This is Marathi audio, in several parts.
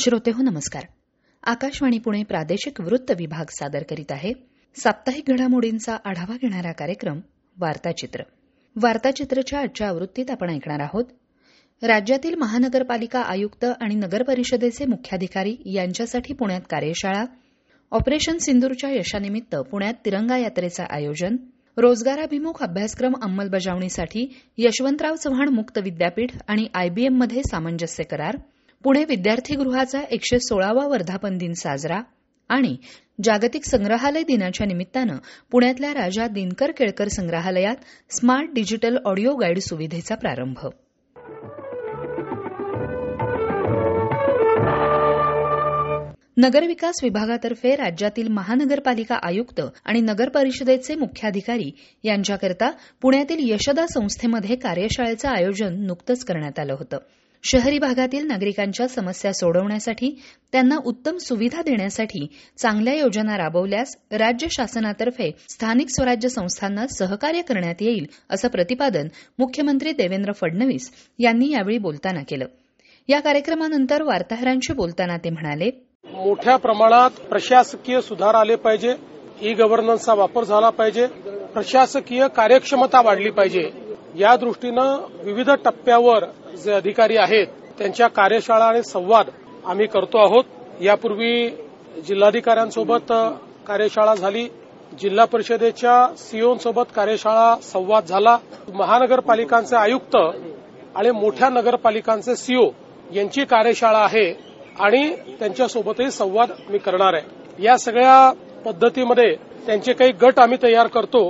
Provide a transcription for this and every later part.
श्रोतेहो नमस्कार. आकाशवाणी पुणे प्रादेशिक वृत्त विभाग सादर करीत आहे साप्ताहिक घडामोडींचा आढावा घेणारा कार्यक्रम वार्ताचित्र. वार्ताचित्रच्या आजच्या आवृत्तीत आपण ऐकणार आहोत राज्यातील महानगरपालिका आयुक्त आणि नगरपरिषदेचे मुख्याधिकारी यांच्यासाठी पुण्यात कार्यशाळा, ऑपरेशन सिंदूरच्या यशानिमित्त पुण्यात तिरंगा यात्रेचं आयोजन, रोजगाराभिमुख अभ्यासक्रम अंमलबजावणीसाठी यशवंतराव चव्हाण मुक्त विद्यापीठ आणि आयबीएममध्ये सामंजस्य करार, पुणे विद्यार्थीगृहाचा 116वा वर्धापन दिन साजरा आणि जागतिक संग्रहालय दिनाच्या निमित्तानं पुण्यातल्या राजा दिनकर केळकर संग्रहालयात स्मार्ट डिजिटल ऑडिओ गाईड सुविधेचा प्रारंभ. नगरविकास विभागातर्फे राज्यातील महानगरपालिका आयुक्त आणि नगरपरिषदेचे मुख्याधिकारी यांच्याकरता पुण्यातील यशदा संस्थेमध्ये कार्यशाळेचं आयोजन नुकतंच करण्यात आलं होतं. शहरी भागातील नागरिकांच्या समस्या सोडवण्यासाठी, त्यांना उत्तम सुविधा देण्यासाठी चांगल्या योजना राबवल्यास राज्य शासनातर्फे स्थानिक स्वराज्य संस्थांना सहकार्य करण्यात येईल असं प्रतिपादन मुख्यमंत्री देवेंद्र फडणवीस यांनी यावेळी बोलताना केलं. या कार्यक्रमानंतर वार्ताहरांशी बोलताना ते म्हणाले, मोठ्या प्रमाणात प्रशासकीय सुधार आले पाहिजे, ई गव्हर्नन्सचा वापर झाला पाहिजे, प्रशासकीय कार्यक्षमता वाढली पाहिजे. या दृष्टीनं विविध टप्प्यावर जे अधिकारी आहेत त्यांच्या कार्यशाळा आणि संवाद आम्ही करतो आहोत. यापूर्वी जिल्हाधिकाऱ्यांसोबत कार्यशाळा झाली, जिल्हा परिषदेच्या सीओंसोबत कार्यशाळा संवाद झाला, महानगरपालिकांचे आयुक्त आणि मोठ्या नगरपालिकांचे सीओ यांची कार्यशाळा आहे आणि त्यांच्यासोबतही संवाद मी करणार आहे. या सगळ्या पद्धतीमध्ये त्यांचे काही गट आम्ही तयार करतो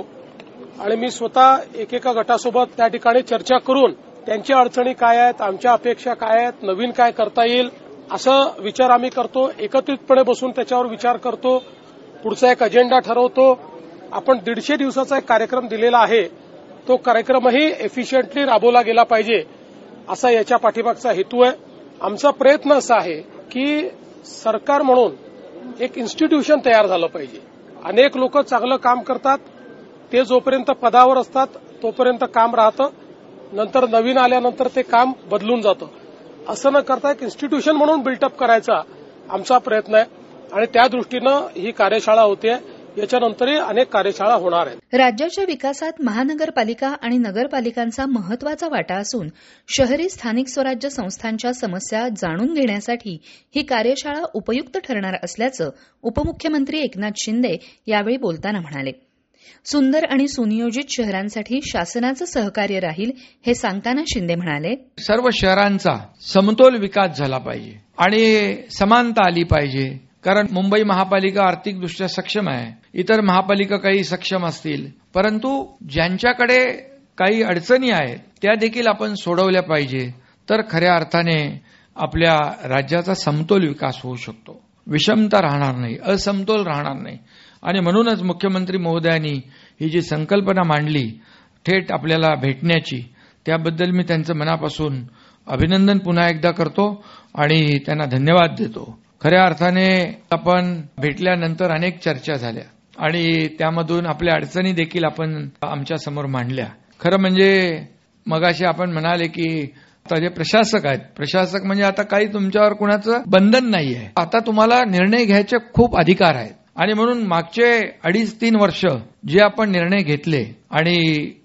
आणि मी स्वतः एकेका गटासोबत त्या ठिकाणी चर्चा करून त्यांच्या अडचणी काय आहेत, आमच्या अपेक्षा काय आहेत, नवीन काय करता येईल असं विचार आम्ही करतो. एकत्रितपणे बसून त्याच्यावर विचार करतो, पुढचा एक अजेंडा ठरवतो. आपण 150 दिवसाचा एक कार्यक्रम दिलेला आहे, तो कार्यक्रमही एफिशियंटली राबवला गेला पाहिजे असा याच्या पाठीमागचा हेतू आहे. आमचा प्रयत्न असा आहे की सरकार म्हणून एक इन्स्टिट्यूशन तयार झालं पाहिजे. अनेक लोक चांगलं काम करतात, ते जोपर्यंत पदावर असतात तोपर्यंत काम राहतं, नंतर नवीन आल्यानंतर ते काम बदलून जातं. असं न करता एक इन्स्टिट्यूशन म्हणून बिल्टअप करायचा आमचा प्रयत्न आहे आणि त्या दृष्टीनं ही कार्यशाळा होते. याच्यानंतरही अनेक कार्यशाळा होणार आहेत. राज्याच्या विकासात महानगरपालिका आणि नगरपालिकांचा महत्वाचा वाटा असून शहरी स्थानिक स्वराज्य संस्थांच्या समस्या जाणून घेण्यासाठी ही कार्यशाळा उपयुक्त ठरणार असल्याचं उपमुख्यमंत्री एकनाथ शिंदे यावेळी बोलताना म्हणाले. सुंदर आणि सुनियोजित शहरांसाठी शासनाचं सहकार्य राहील हे सांगताना शिंदे म्हणाले, सर्व शहरांचा समतोल विकास झाला पाहिजे आणि समानता आली पाहिजे. कारण मुंबई महापालिका आर्थिकदृष्ट्या सक्षम आहे, इतर महापालिका काही सक्षम असतील, परंतु ज्यांच्याकडे काही अडचणी आहेत त्या देखील आपण सोडवल्या पाहिजे. तर खऱ्या अर्थाने आपल्या राज्याचा समतोल विकास होऊ शकतो, विषमता राहणार नाही, असमतोल राहणार नाही. आणि म्हणूनच मुख्यमंत्री महोदयांनी ही जी संकल्पना मांडली थेट आपल्याला भेटण्याची, त्याबद्दल मी त्यांचं मनापासून अभिनंदन पुन्हा एकदा करतो आणि त्यांना धन्यवाद देतो. खऱ्या अर्थाने आपण भेटल्यानंतर अनेक चर्चा झाल्या आणि त्यामधून आपल्या अडचणी देखील आपण आमच्या समोर मांडल्या. खरं म्हणजे मगाशी आपण म्हणाले की आता जे प्रशासक आहेत, प्रशासक म्हणजे आता काही तुमच्यावर कुणाचं बंधन नाही आहे, आता तुम्हाला निर्णय घ्यायचे खूप अधिकार आहेत. आणि म्हणून मागचे 2.5-3 वर्ष जे आपण निर्णय घेतले आणि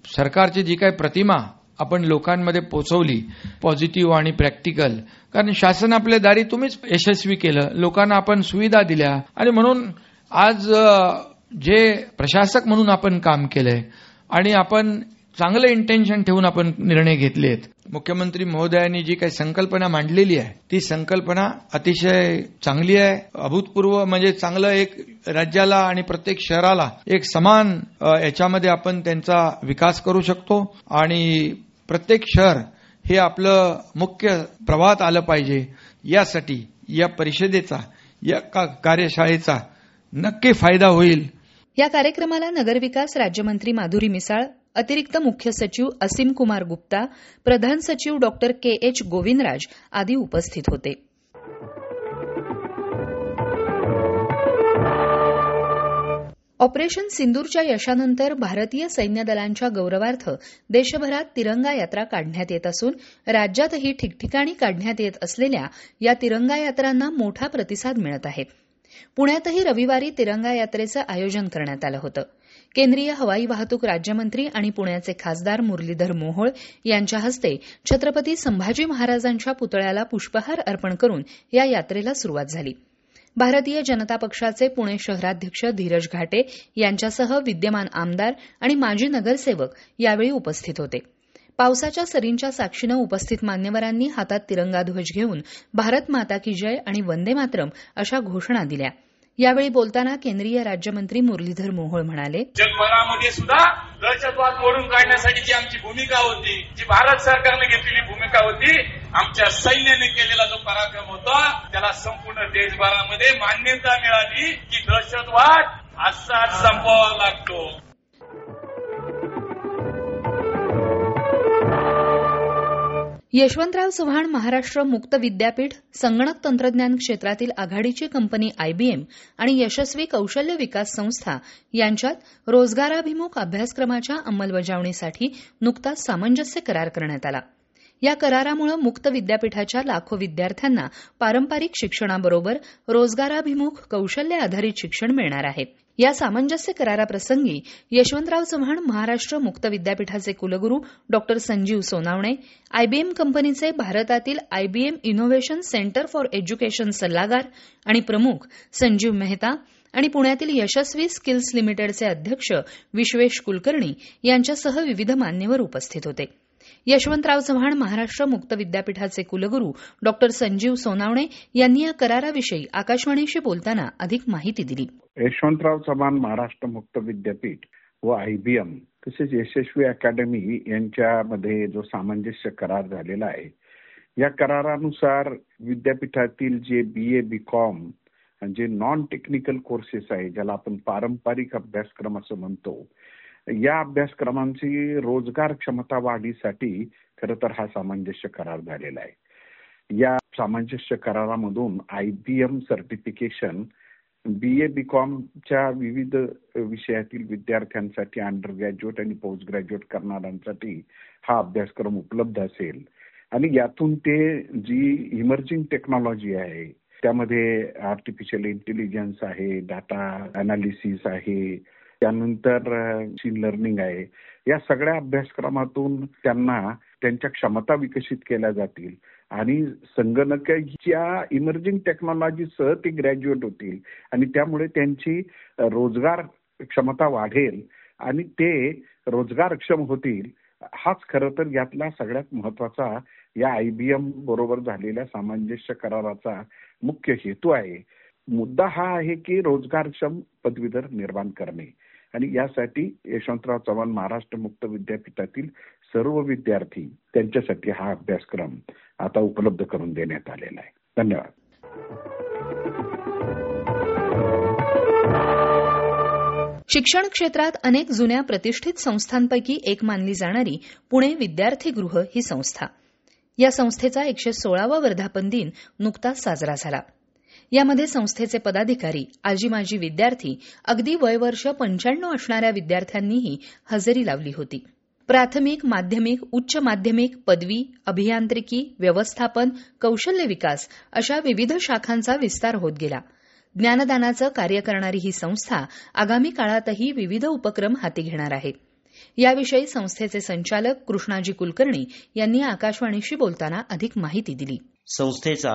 सरकारची जी काही प्रतिमा आपण लोकांमध्ये पोहोचवली, पॉझिटिव्ह आणि प्रॅक्टिकल, कारण शासन आपल्या दारी तुम्हीच यशस्वी केलं, लोकांना आपण सुविधा दिल्या आणि म्हणून आज जे प्रशासक म्हणून आपण काम केलंय आणि आपण चांगलं इंटेन्शन ठेवून आपण निर्णय घेतलेत. मुख्यमंत्री महोदयांनी जी काही संकल्पना मांडलेली आहे ती संकल्पना अतिशय चांगली आहे, अभूतपूर्व, म्हणजे चांगलं एक राज्याला आणि प्रत्येक शहराला एक समान याच्यामध्ये आपण त्यांचा विकास करू शकतो आणि प्रत्येक शहर हे आपलं मुख्य प्रवाहात आलं पाहिजे. यासाठी या परिषदेचा, या कार्यशाळेचा नक्की फायदा होईल. या कार्यक्रमाला नगरविकास राज्यमंत्री माधुरी मिसाळ, अतिरिक्त मुख्य सचिव असीम कुमार गुप्ता, प्रधान सचिव डॉक्टर के.एच. गोविंदराज आदी उपस्थित होते. ऑपरेशन सिंदूरच्या यशानंतर भारतीय सैन्य दलांच्या गौरवार्थ देशभरात तिरंगा यात्रा काढण्यात येत असून राज्यातही ठिकठिकाणी काढण्यात येत असलेल्या या तिरंगा यात्रांना मोठा प्रतिसाद मिळत आहे. पुण्यातही रविवारी तिरंगा यात्रेचं आयोजन करण्यात आलं होतं. केंद्रीय हवाई वाहतूक राज्यमंत्री आणि पुण्याचे खासदार मुरलीधर मोहोळ यांच्या हस्ते छत्रपती संभाजी महाराजांच्या पुतळ्याला पुष्पहार अर्पण करून या यात्रेला सुरुवात झाली. भारतीय जनता पक्षाचे पुणे शहराध्यक्ष धीरज घाटे यांच्यासह विद्यमान आमदार आणि माजी नगरसेवक यावेळी उपस्थित होते. पावसाच्या सरींच्या साक्षीनं उपस्थित मान्यवरांनी हातात तिरंगा ध्वज घेऊन भारत माता की जय आणि वंदे मातरम अशा घोषणा दिल्या. यावेळी बोलताना केंद्रीय राज्यमंत्री मुरलीधर मोहोळ म्हणाले, जगभरामध्ये सुद्धा दहशतवाद मोडून काढण्यासाठी जी आमची भूमिका होती, जी भारत सरकारने घेतलेली भूमिका होती, आमच्या सैन्याने केलेला जो पराक्रम होता, त्याला संपूर्ण देशभरामध्ये मान्यता मिळाली की दहशतवाद असाच संपवावा लागतो. यशवंतराव चव्हाण महाराष्ट्र मुक्त विद्यापीठ, संगणक तंत्रज्ञान क्षेत्रातील आघाडीची कंपनी आयबीएम आणि यशस्वी कौशल्य विकास संस्था यांच्यात रोजगाराभिमुख अभ्यासक्रमाच्या अंमलबजावणीसाठी नुकताच सामंजस्य करार करण्यात आला. या करारामुळे मुक्त विद्यापीठाच्या लाखो विद्यार्थ्यांना पारंपरिक शिक्षणाबरोबर रोजगाराभिमुख कौशल्य आधारित शिक्षण मिळणार आहे. या सामंजस्य कराराप्रसंगी यशवंतराव चव्हाण महाराष्ट्र मुक्त विद्यापीठाचे कुलगुरू डॉ. संजीव सोनावणे, आयबीएम कंपनीचे भारतातील IBN innovation centre for education सल्लागार आणि प्रमुख संजीव मेहता आणि पुण्यातील यशस्वी स्किल्स लिमिटेडचे अध्यक्ष विश्वेश कुलकर्णी यांच्यासह विविध मान्यवर उपस्थित होते. यशवंतराव चव्हाण महाराष्ट्र मुक्त विद्यापीठाचे कुलगुरू डॉ. संजीव सोनावणे यांनी या कराराविषयी आकाशवाणीशी बोलताना अधिक माहिती दिली. यशवंतराव चव्हाण महाराष्ट्र मुक्त विद्यापीठ व आयबीएम तसेच यशस्वी अकॅडमी यांच्यामध्ये जो सामंजस्य करार झालेला आहे, या करारानुसार विद्यापीठातील जे BA BCom जे नॉन टेक्निकल कोर्सेस आहे, ज्याला आपण पारंपरिक अभ्यासक्रम असं म्हणतो, या अभ्यासक्रमांची रोजगार क्षमता वाढीसाठी खरं तर हा सामंजस्य करार झालेला आहे. या सामंजस्य करारामधून आयबीएम सर्टिफिकेशन BA BComच्या विविध विषयातील विद्यार्थ्यांसाठी, अंडर ग्रॅज्युएट आणि पोस्ट ग्रॅज्युएट करणाऱ्यांसाठी हा अभ्यासक्रम उपलब्ध असेल आणि यातून ते जी इमर्जिंग टेक्नॉलॉजी आहे, त्यामध्ये आर्टिफिशियल इंटेलिजन्स आहे, डाटा अनालिसिस आहे, त्यानंतर मशीन लर्निंग आहे, या सगळ्या अभ्यासक्रमातून त्यांना त्यांच्या क्षमता विकसित केल्या जातील आणि संगणकाच्या इमर्जिंग टेक्नॉलॉजीसह ते ग्रॅज्युएट होतील आणि त्यामुळे त्यांची रोजगार क्षमता वाढेल आणि ते रोजगारक्षम होतील. हाच खरं तर यातला सगळ्यात महत्वाचा या आयबीएम बरोबर झालेल्या सामंजस्य कराराचा मुख्य हेतू आहे. मुद्दा हा आहे की रोजगारक्षम पदवीधर निर्माण करणे आणि यासाठी यशवंतराव चव्हाण महाराष्ट्र मुक्त विद्यापीठातील सर्व विद्यार्थी त्यांच्यासाठी हा अभ्यासक्रम आता उपलब्ध करून देण्यात आलेला आहे. धन्यवाद. शिक्षण क्षेत्रात अनेक जुन्या प्रतिष्ठित संस्थांपैकी एक मानली जाणारी पुणे विद्यार्थीगृह ही संस्था. या संस्थेचा 116वा वर्धापन दिन नुकताच साजरा झाला. यामध्ये संस्थेचे पदाधिकारी, आजी माजी विद्यार्थी, अगदी वयवर्ष 95 असणाऱ्या विद्यार्थ्यांनीही हजेरी लावली होती. प्राथमिक, माध्यमिक, उच्च माध्यमिक, पदवी, अभियांत्रिकी, व्यवस्थापन, कौशल्य विकास अशा विविध शाखांचा विस्तार होत गेला. ज्ञानदानाचं कार्य करणारी ही संस्था आगामी काळातही विविध उपक्रम हाती घेणार आहे. याविषयी संस्थेचे संचालक कृष्णाजी कुलकर्णी यांनी आकाशवाणीशी बोलताना अधिक माहिती दिली. संस्थेचा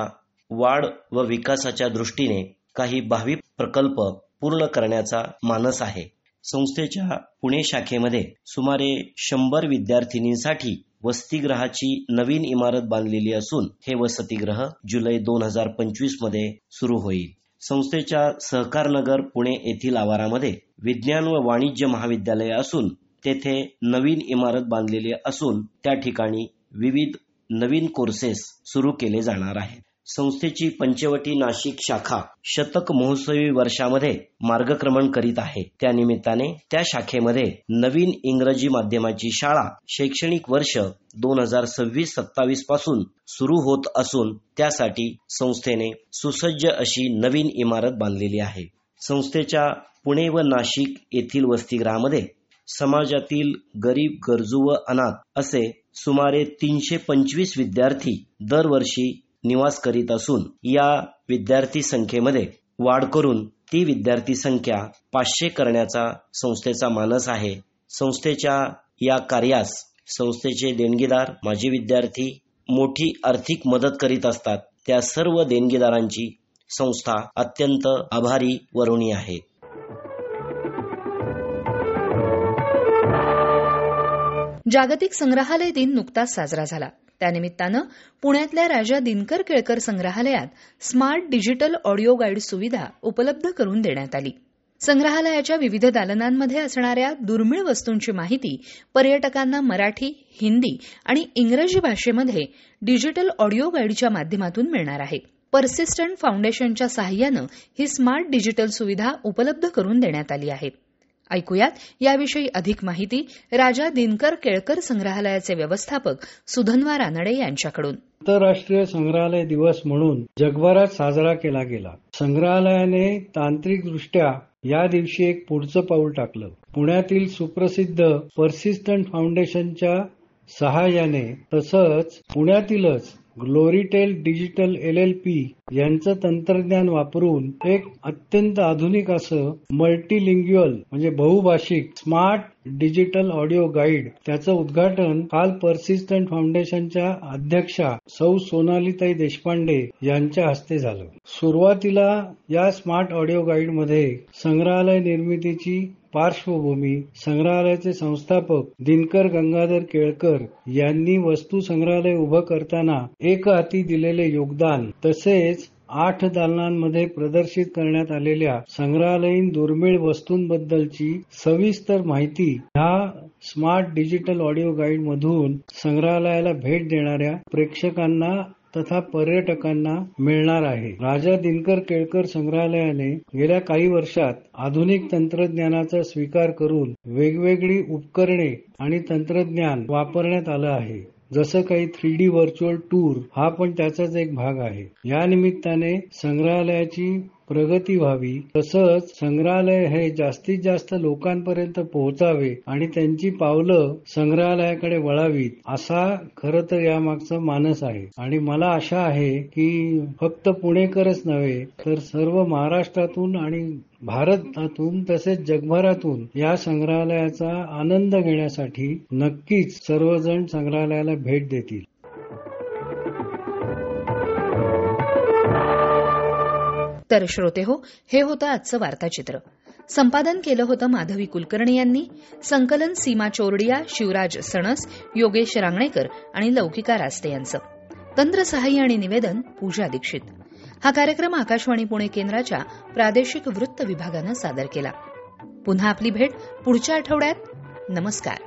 वाढ व विकासाच्या दृष्टीने काही भावी प्रकल्प पूर्ण करण्याचा मानस आहे. संस्थेच्या पुणे शाखेमध्ये सुमारे 100 विद्यार्थिनींसाठी वसतिगृहाची नवीन इमारत बांधलेली असून हे वसतिगृह जुलै 2025 मध्ये सुरू होईल. संस्थेच्या सहकारनगर पुणे येथील आवारामध्ये विज्ञान व वाणिज्य महाविद्यालय असून तेथे नवीन इमारत बांधलेली असून त्या ठिकाणी विविध नवीन कोर्सेस सुरू केले जाणार आहेत. संस्थेची पंचवटी नाशिक शाखा शतक महोत्सवी वर्षामध्ये मार्गक्रमण करीत आहे. त्यानिमित्ताने त्या शाखेमध्ये नवीन इंग्रजी माध्यमाची शाळा शैक्षणिक वर्ष 2026-27 पासून सुरू होत असून त्यासाठी संस्थेने सुसज्ज अशी नवीन इमारत बांधलेली आहे. संस्थेच्या पुणे व नाशिक येथील वसतिगृहामध्ये समाजातील गरीब, गरजू व अनाथ असे सुमारे 325 विद्यार्थी दरवर्षी निवास करीत असून या विद्यार्थी संख्येमध्ये वाढ करून ती विद्यार्थी संख्या 500 करण्याचा संस्थेचा मानस आहे. संस्थेच्या या कार्यास संस्थेचे देणगीदार, माजी विद्यार्थी मोठी आर्थिक मदत करीत असतात. त्या सर्व देणगीदारांची संस्था अत्यंत आभारी व ऋणी आहे. जागतिक संग्रहालय दिन नुकताच साजरा झाला. त्यानिमित्तानं पुण्यातल्या राजा दिनकर केळकर संग्रहालयात स्मार्ट डिजिटल ऑडिओ गाईड सुविधा उपलब्ध करून देण्यात आली. संग्रहालयाच्या विविध दालनांमध्ये असणाऱ्या दुर्मिळ वस्तूंची माहिती पर्यटकांना मराठी, हिंदी आणि इंग्रजी भाषेमध्ये डिजिटल ऑडिओ गाईडच्या माध्यमातून मिळणार आहे. पर्सिस्टंट फाउंडेशनच्या सहाय्यानं ही स्मार्ट डिजिटल सुविधा उपलब्ध करून देण्यात आली आहे. ऐकूयात याविषयी अधिक माहिती राजा दिनकर केळकर संग्रहालयाचे व्यवस्थापक सुधन्वा रानडे यांच्याकडून. आंतरराष्ट्रीय संग्रहालय दिवस म्हणून जगभरात साजरा केला गेला. संग्रहालयाने तांत्रिकदृष्ट्या या दिवशी एक पुढचं पाऊल टाकलं. पुण्यातील सुप्रसिद्ध पर्सिस्टंट फाउंडेशनच्या सहाय्याने तसंच पुण्यातीलच ग्लोरीटेल डिजिटल LLP यांचं तंत्रज्ञान वापरून एक अत्यंत आधुनिक असं मल्टीलिंग्युअल म्हणजे बहुभाषिक स्मार्ट डिजिटल ऑडिओ गाईड त्याचं उद्घाटन काल पर्सिस्टंट फाउंडेशनच्या अध्यक्षा सौ सोनालीताई देशपांडे यांच्या हस्ते झालं. सुरुवातीला या स्मार्ट ऑडिओ गाईडमध्ये संग्रहालय निर्मितीची पार्श्वभूमी, संग्रहालयाचे संस्थापक दिनकर गंगाधर केळकर यांनी वस्तू संग्रहालय उभं करताना एक हाती दिलेले योगदान तसेच 8 दालनांमध्ये प्रदर्शित करण्यात आलेल्या संग्रहालयीन दुर्मिळ वस्तूंबद्दलची सविस्तर माहिती ह्या स्मार्ट डिजिटल ऑडिओ गाईड मधून संग्रहालयाला भेट देणाऱ्या प्रेक्षकांना तथा पर्यटकांना मिळणार आहे. राजा दिनकर केळकर संग्रहालयाने गेल्या काही वर्षात आधुनिक तंत्रज्ञानाचा स्वीकार करून वेगवेगळी उपकरणे आणि तंत्रज्ञान वापरण्यात आलं आहे. जसं काही 3D व्हर्च्युअल टूर हा पण त्याचाच एक भाग आहे. या निमित्ताने संग्रहालयाची प्रगती व्हावी तसंच संग्रहालय हे जास्तीत जास्त लोकांपर्यंत पोहोचावे आणि त्यांची पावलं संग्रहालयाकडे वळावीत असा खरं तर यामागचा मानस आहे. आणि मला आशा आहे की फक्त पुणेकरच नव्हे तर सर्व महाराष्ट्रातून आणि भारतातून तसेच जगभरातून या संग्रहालयाचा आनंद घेण्यासाठी नक्कीच सर्वजण संग्रहालयाला भेट देतील. तर श्रोते हो, हे होतं आजचं वार्ताचित्र. संपादन केलं होतं माधवी कुलकर्णी यांनी. संकलन सीमा चोरडिया, शिवराज सणस, योगेश रांगणेकर आणि लौकिका रास्ते यांचं. तंत्रसहाय्य आणि निवेदन पूजा दीक्षित. हा कार्यक्रम आकाशवाणी पुणे केंद्राच्या प्रादेशिक वृत्त विभागानं सादर केला. पुन्हा आपली भेट पुढच्या आठवड्यात. नमस्कार.